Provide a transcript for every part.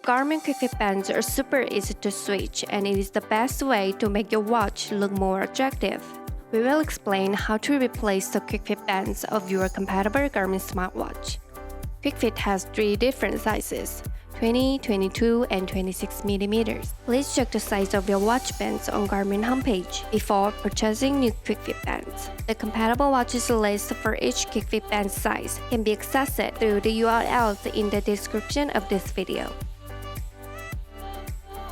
Garmin QuickFit Bands are super easy to switch, and it is the best way to make your watch look more attractive. We will explain how to replace the QuickFit Bands of your compatible Garmin smartwatch. QuickFit has 3 different sizes: 20, 22, and 26 mm. Please check the size of your watch bands on Garmin homepage before purchasing new QuickFit Bands. The compatible watches list for each QuickFit Band size can be accessed through the URLs in the description of this video.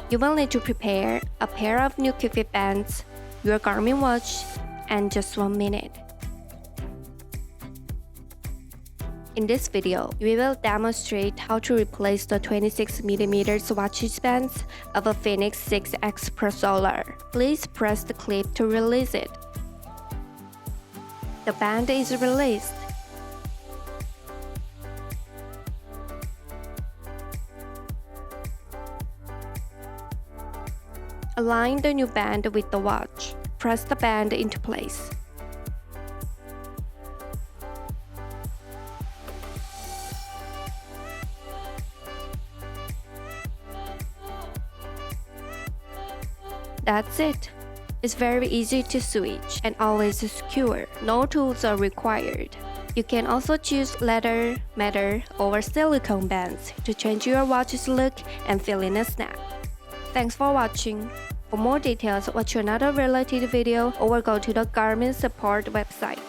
You will need to prepare a pair of new QuickFit Bands, your Garmin watch, and just 1 minute. In this video, we will demonstrate how to replace the 26mm watch bands of a Fenix 6X Pro Solar. Please press the clip to release it. The band is released. Align the new band with the watch. Press the band into place. That's it. It's very easy to switch and always secure. No tools are required. You can also choose leather, metal, or silicone bands to change your watch's look and feel in a snap. Thanks for watching. For more details, watch another related video or go to the Garmin support website.